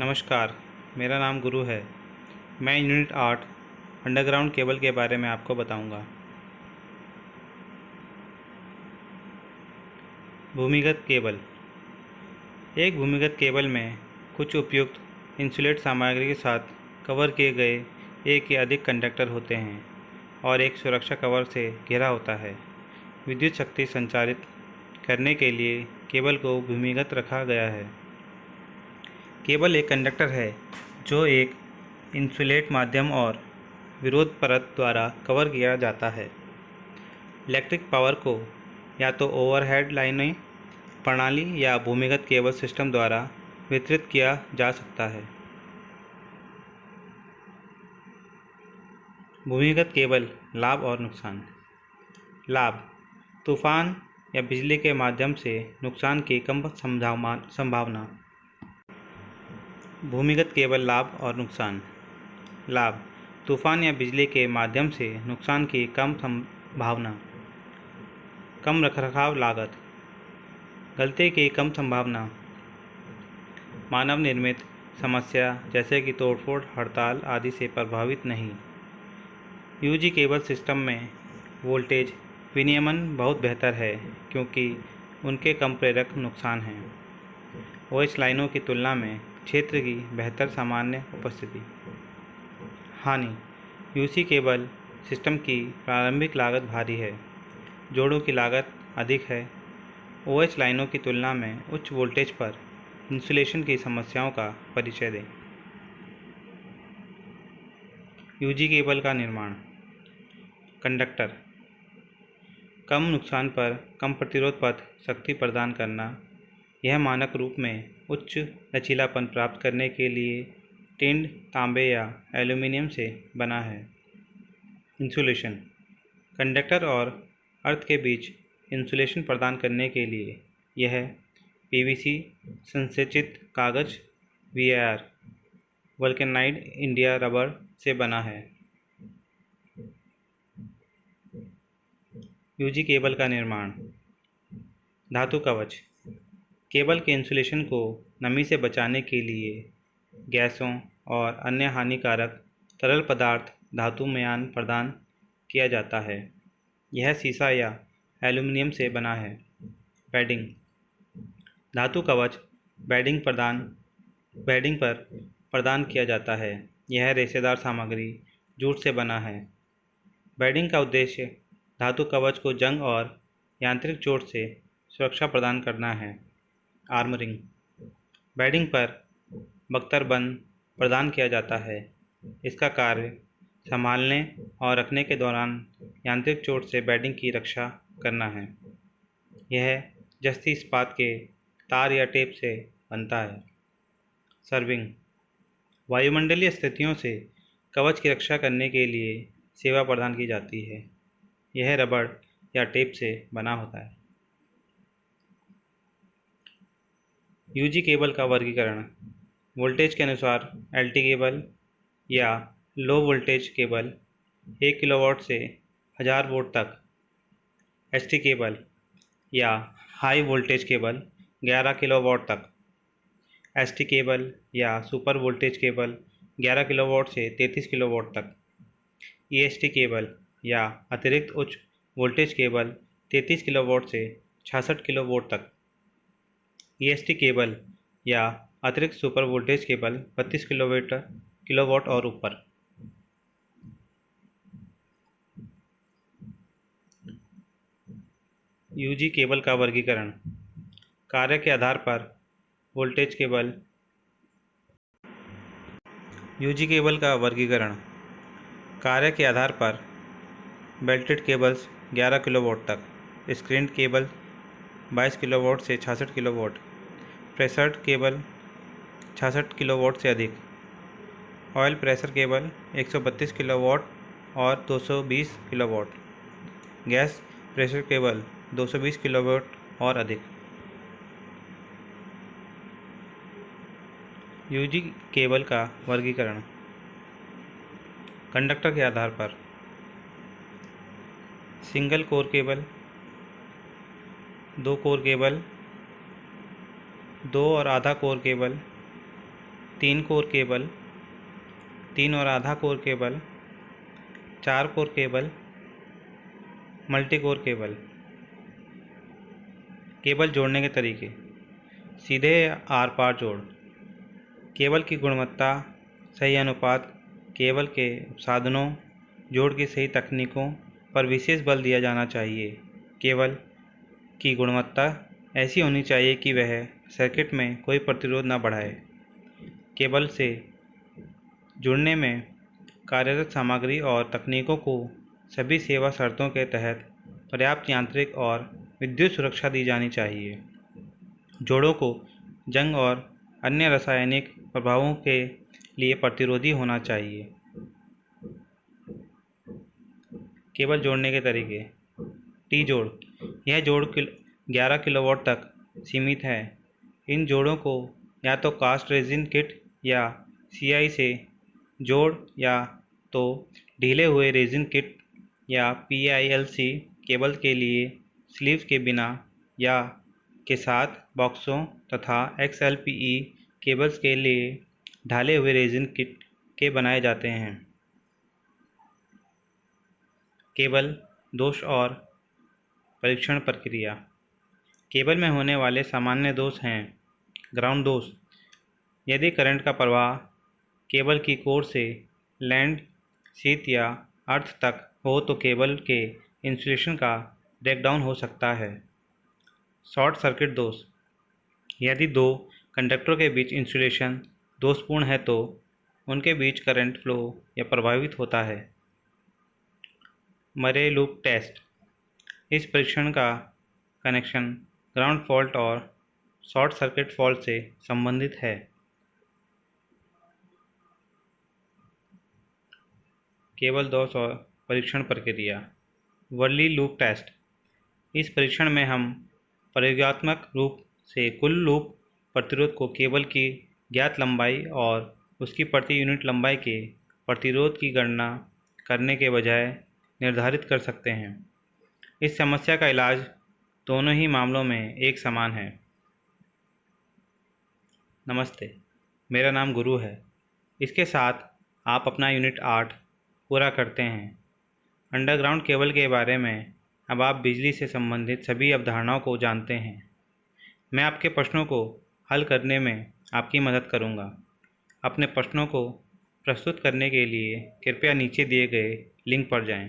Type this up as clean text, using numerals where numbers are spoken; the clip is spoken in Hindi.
नमस्कार, मेरा नाम गुरु है। मैं यूनिट 8 अंडरग्राउंड केबल के बारे में आपको बताऊंगा। भूमिगत केबल। एक भूमिगत केबल में कुछ उपयुक्त इंसुलेट सामग्री के साथ कवर किए गए एक या अधिक कंडक्टर होते हैं और एक सुरक्षा कवर से घिरा होता है। विद्युत शक्ति संचारित करने के लिए केबल को भूमिगत रखा गया है। केबल एक कंडक्टर है जो एक इंसुलेट माध्यम और विरोध परत द्वारा कवर किया जाता है। इलेक्ट्रिक पावर को या तो ओवरहेड लाइनें प्रणाली या भूमिगत केबल सिस्टम द्वारा वितरित किया जा सकता है। भूमिगत केबल लाभ और नुकसान। लाभ: तूफान या बिजली के माध्यम से नुकसान की कम संभावना। भूमिगत केबल लाभ और नुकसान। लाभ: तूफान या बिजली के माध्यम से नुकसान की कम संभावना। कम रखरखाव लागत। गलती की कम संभावना। मानव निर्मित समस्या जैसे कि तोड़फोड़, हड़ताल आदि से प्रभावित नहीं। यूजी केबल सिस्टम में वोल्टेज विनियमन बहुत बेहतर है क्योंकि उनके कम प्रेरक नुकसान हैं। ओएच लाइनों की तुलना में क्षेत्र की बेहतर सामान्य उपस्थिति। हानि: यूसी केबल सिस्टम की प्रारंभिक लागत भारी है, जोड़ों की लागत अधिक है। ओएच लाइनों की तुलना में उच्च वोल्टेज पर इंसुलेशन की समस्याओं का परिचय दें। यूजी केबल का निर्माण। कंडक्टर कम नुकसान पर कम प्रतिरोध पथ शक्ति प्रदान करना। यह मानक रूप में उच्च लचीलापन प्राप्त करने के लिए टिंड, तांबे या एल्यूमीनियम से बना है। इंसुलेशन कंडक्टर और अर्थ के बीच इंसुलेशन प्रदान करने के लिए यह पीवीसी, संसेचित कागज, वीआर, वल्केनाइड इंडिया रबर से बना है। यूजी केबल का निर्माण। धातु कवच केबल के इंसुलेशन को नमी से बचाने के लिए गैसों और अन्य हानिकारक तरल पदार्थ धातु म्यान प्रदान किया जाता है। यह सीसा या एल्यूमीनियम से बना है। बेडिंग धातु कवच बेडिंग पर प्रदान किया जाता है। यह रेशेदार सामग्री जूट से बना है। बेडिंग का उद्देश्य धातु कवच को जंग और यांत्रिक चोट से सुरक्षा प्रदान करना है। आर्मरिंग बेडिंग पर बख्तरबंद प्रदान किया जाता है। इसका कार्य संभालने और रखने के दौरान यांत्रिक चोट से बेडिंग की रक्षा करना है। यह जस्ती इस्पात के तार या टेप से बनता है। सर्विंग वायुमंडलीय स्थितियों से कवच की रक्षा करने के लिए सेवा प्रदान की जाती है। यह रबड़ या टेप से बना होता है। यूजी केबल का वर्गीकरण। वोल्टेज के अनुसार एलटी केबल या लो वोल्टेज केबल 1 किलोवाट से 1000 वोल्ट तक। एसटी केबल या हाई वोल्टेज केबल 11 किलोवाट तक। एसटी केबल या सुपर वोल्टेज केबल 11 किलोवाट से 33 किलोवाट तक। ईएसटी केबल या अतिरिक्त उच्च वोल्टेज केबल 33 किलोवाट से 66 किलोवाट तक। ईएसटी केबल या अतिरिक्त सुपर वोल्टेज केबल 32 किलोवाट और ऊपर। यूजी केबल का वर्गीकरण। कार्य के आधार पर वोल्टेज केबल। यूजी केबल का वर्गीकरण। कार्य के आधार पर बेल्टेड केबल्स 11 किलोवाट तक, स्क्रीन्ड केबल 22 किलोवाट से 66 किलोवाट, प्रेशर्ड केबल 66 किलोवाट से अधिक, ऑयल प्रेशर केबल 132 किलोवाट और 220 kilowatt, gas pressure cable 220 kilowatt और अधिक। यूजी केबल का वर्गीकरण। कंडक्टर के आधार पर single core cable, 2 core cable, 2 और आधा कोर केबल, 3 कोर केबल, 3 और आधा core cable, 4 core cable, multi core cable. Cable जोड़ने के तरीके: सीधे आर पार जोड़। केबल की गुणवत्ता, सही अनुपात, केबल के साधनों, जोड़ की सही तकनीकों पर विशेष बल दिया जाना चाहिए। केबल की गुणवत्ता ऐसी होनी चाहिए कि वह सर्किट में कोई प्रतिरोध न बढ़ाए। केबल से जुड़ने में कार्यरत सामग्री और तकनीकों को सभी सेवा शर्तों के तहत पर्याप्त यांत्रिक और विद्युत सुरक्षा दी जानी चाहिए। जोड़ों को जंग और अन्य रासायनिक प्रभावों के लिए प्रतिरोधी होना चाहिए। केबल जोड़ने के तरीके: टी जोड़। यह जोड़ 11 किलोवाट तक सीमित है। इन जोड़ों को या तो कास्ट रेजिन किट या CI से जोड़ या तो ढीले हुए रेजिन किट या PILC केबल के लिए स्लीव्स के बिना या के साथ बॉक्सों तथा XLPE केबल्स के लिए ढाले हुए रेजिन किट के बनाए जाते हैं। केबल दोष और परीक्षण प्रक्रिया: केबल में होने वाले सामान्य दोष हैं। ग्राउंड दोष: यदि करंट का प्रवाह केबल की कोर से लैंड, शीथ या अर्थ तक हो तो केबल के इंसुलेशन का ब्रेकडाउन हो सकता है। शॉर्ट सर्किट दोष: यदि दो कंडक्टरों के बीच इंसुलेशन दोषपूर्ण है तो उनके बीच करंट फ्लो या प्रभावित होता है। मरे लूप टेस्ट: इस परीक्षण का कनेक्शन ग्राउंड फॉल्ट और शॉर्ट सर्किट फॉल्ट से संबंधित है। केबल दोष और परीक्षण प्रक्रिया: वर्ली लूप टेस्ट: इस परीक्षण में हम प्रयोगात्मक रूप से कुल लूप प्रतिरोध को केबल की ज्ञात लंबाई और उसकी प्रति यूनिट लंबाई के प्रतिरोध की गणना करने के बजाय निर्धारित कर सकते हैं। इस समस्या का इलाज दोनों ही मामलों में एक समान है। नमस्ते, मेरा नाम गुरु है। इसके साथ आप अपना यूनिट 8 पूरा करते हैं। अंडरग्राउंड केबल के बारे में अब आप बिजली से संबंधित सभी अवधारणाओं को जानते हैं। मैं आपके प्रश्नों को हल करने में आपकी मदद करूंगा। अपने प्रश्नों को प्रस्तुत करने के लिए कृपया नीचे दिए गए लिंक पर जाएं।